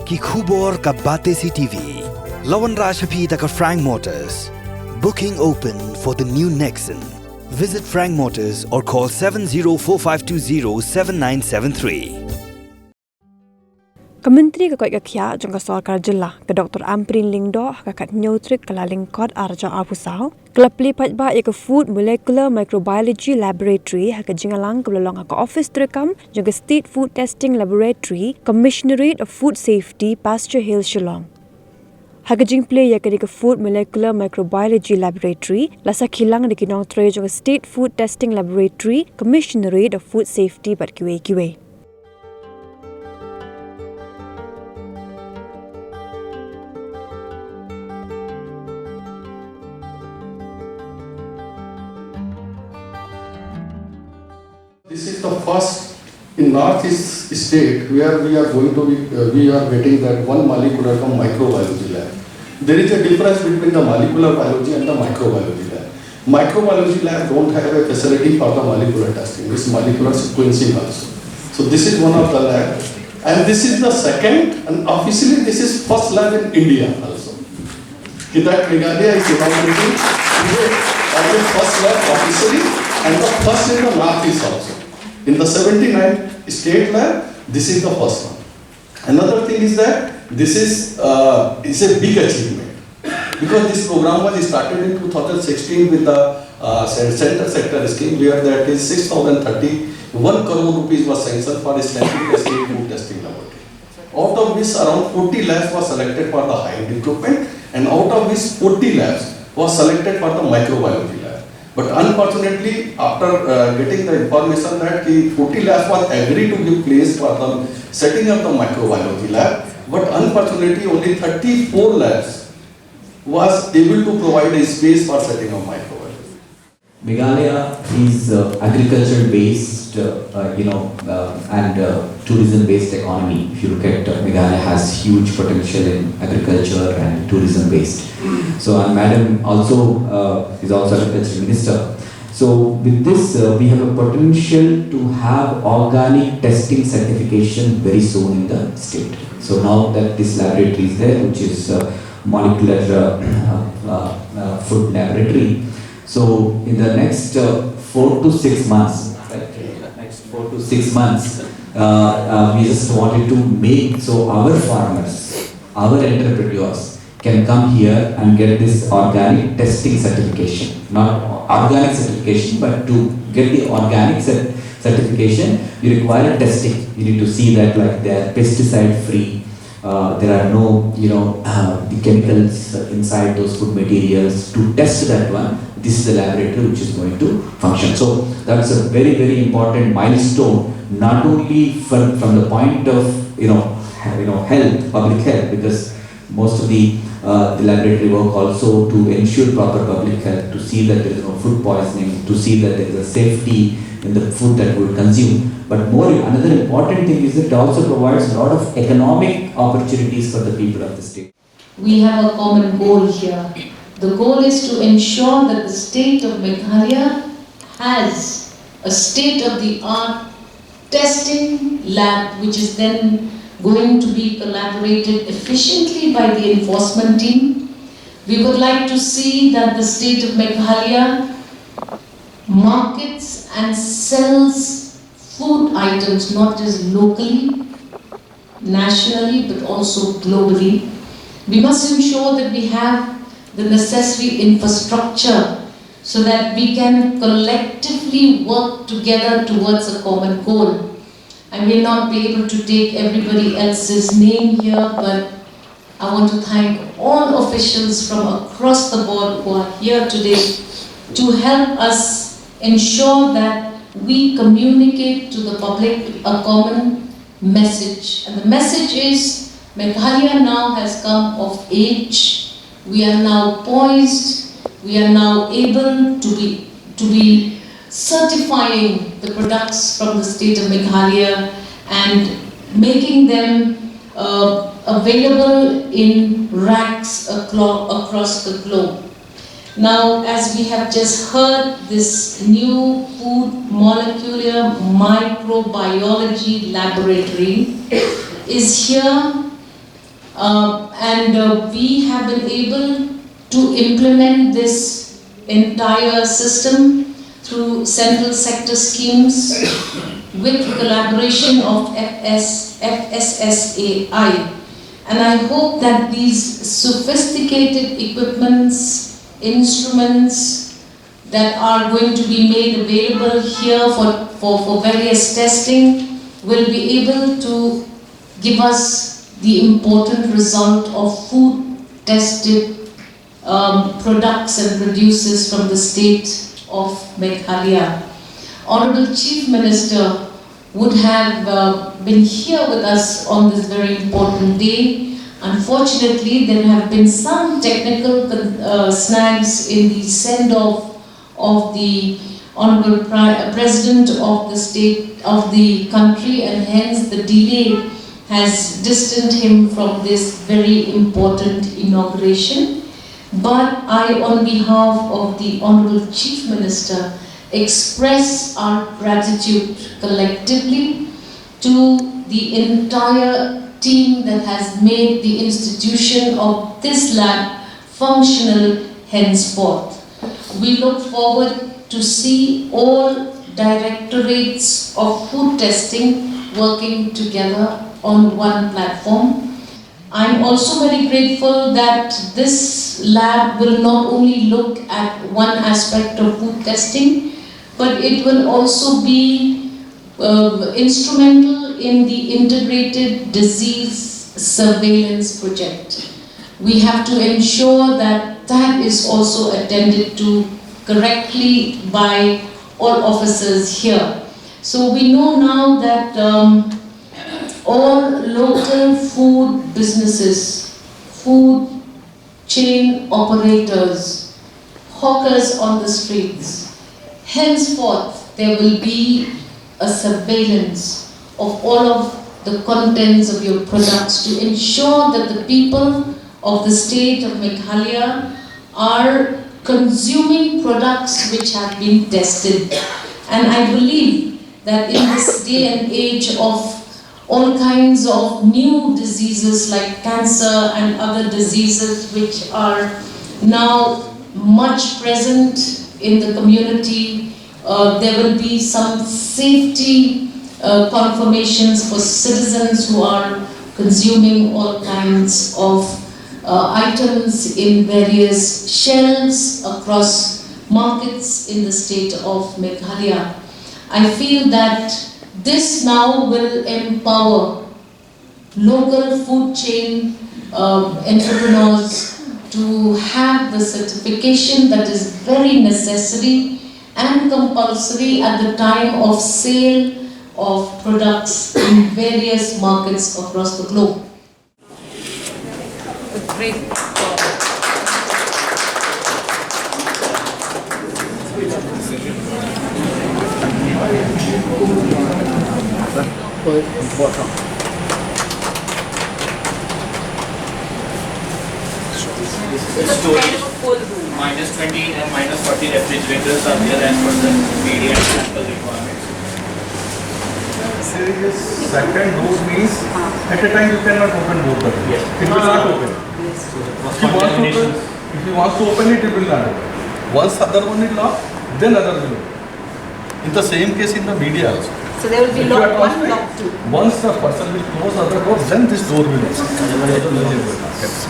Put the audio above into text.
कि khubor ka Batesi TV. Lawan Rashapi taka Frank Motors. Booking open for the new Nexon. Visit Frank Motors or call 7045207973. Kementeri Kekaya jangka Sarkar Jela ke Dr. Amprin Lingdo kakat nyotrik kelaling kod arja apusau kelapli patba ke Food Molecular Microbiology Laboratory ke jingalang ke belolong ke Office Terekam jangka State Food Testing Laboratory Commissionerate of Food Safety Pasture Hill Shillong. Hagajing play ke Food Molecular Microbiology Laboratory lasa kilang di kinong tre jangka State Food Testing Laboratory Commissionerate of Food Safety pat Kawei. This is the first in Northeast state where we are going to be, we are getting that one molecular from microbiology lab. There is a difference between the molecular biology and the microbiology lab. Microbiology lab don't have a facility for the molecular testing. It's molecular sequencing also. So this is one of the lab, and this is the second, and officially this is first lab in India also. That Meghalaya is inaugurating today as the first lab officially, and the first in the Northeast also. In the 79 state lab, this is the first one. Another thing is that this is a big achievement because this program was started in 2016 with the center sector scheme where that is 6,031 crore rupees was sanctioned for establishing a state food testing laboratory. Out of which around 40 labs were selected for the high-end equipment, and out of which 40 labs was selected for the microbiology lab. But unfortunately, after getting the information that the 40 labs was agreed to give place for the setting up the microbiology lab, but unfortunately only 34 labs was able to provide a space for setting up microbiology. Meghalaya is agriculture-based, and tourism-based economy. If you look at Meghalaya has huge potential in agriculture and tourism-based. So, and Madam also is also agriculture minister. So, with this, we have a potential to have organic testing certification very soon in the state. So now that this laboratory is there, which is molecular food laboratory. So in the next 4 to 6 months, we just wanted to make so our farmers, our entrepreneurs can come here and get this organic testing certification. Not organic certification, but to get the organic certification, you require testing. You need to see that like they are pesticide free. There are no, the chemicals inside those food materials. To test that one, this is the laboratory which is going to function. So that's a very, very important milestone, not only from the point of health, public health, because most of the laboratory work also to ensure proper public health, to see that there is no food poisoning, to see that there is a safety in the food that we consume. But another important thing is that it also provides a lot of economic opportunities for the people of the state. We have a common goal here. The goal is to ensure that the state of Meghalaya has a state-of-the-art testing lab, which is then going to be collaborated efficiently by the enforcement team. We would like to see that the state of Meghalaya markets and sells food items not just locally, nationally, but also globally. We must ensure that we have the necessary infrastructure so that we can collectively work together towards a common goal. I may not be able to take everybody else's name here, but I want to thank all officials from across the board who are here today to help us ensure that we communicate to the public a common message. And the message is, Meghalaya now has come of age. We are now poised. We are now able to be certifying the products from the state of Meghalaya and making them available in racks across the globe. Now, as we have just heard, this new food molecular microbiology laboratory is here We have been able to implement this entire system through central sector schemes with collaboration of FSSAI. And I hope that these sophisticated equipments, instruments that are going to be made available here for various testing will be able to give us the important result of food tested products and produces from the state of Meghalaya. Honorable Chief Minister would have been here with us on this very important day. Unfortunately, there have been some technical snags in the send-off of the Honorable President of the state of the country, and hence the delay has distanced him from this very important inauguration. But I, on behalf of the Honorable Chief Minister, express our gratitude collectively to the entire team that has made the institution of this lab functional henceforth. We look forward to see all directorates of food testing working together on one platform. I'm also very grateful that this lab will not only look at one aspect of food testing, but it will also be instrumental in the integrated disease surveillance project. We have to ensure that that is also attended to correctly by all officers here. So we know now that all local food businesses, food chain operators, hawkers on the streets, henceforth there will be a surveillance of all of the contents of your products to ensure that the people of the state of Meghalaya are consuming products which have been tested. And I believe that in this day and age of all kinds of new diseases like cancer and other diseases which are now much present in the community, there will be some safety confirmations for citizens who are consuming all kinds of items in various shelves across markets in the state of Meghalaya. I feel that this now will empower local food chain entrepreneurs to have the certification that is very necessary and compulsory at the time of sale of products in various markets across the globe. Great. It's storage. Minus 20 and minus 40 refrigerators are there as per the media and sample requirements. There is second dose means at a time you cannot open both the doors. Yes. It will not open. If you want to open it, it will not open. Once other one is locked, then other will open. In the same case in the media also. So there will be If lock you are 1, lock 2. Once the person will close other door, then this door will open. Yes.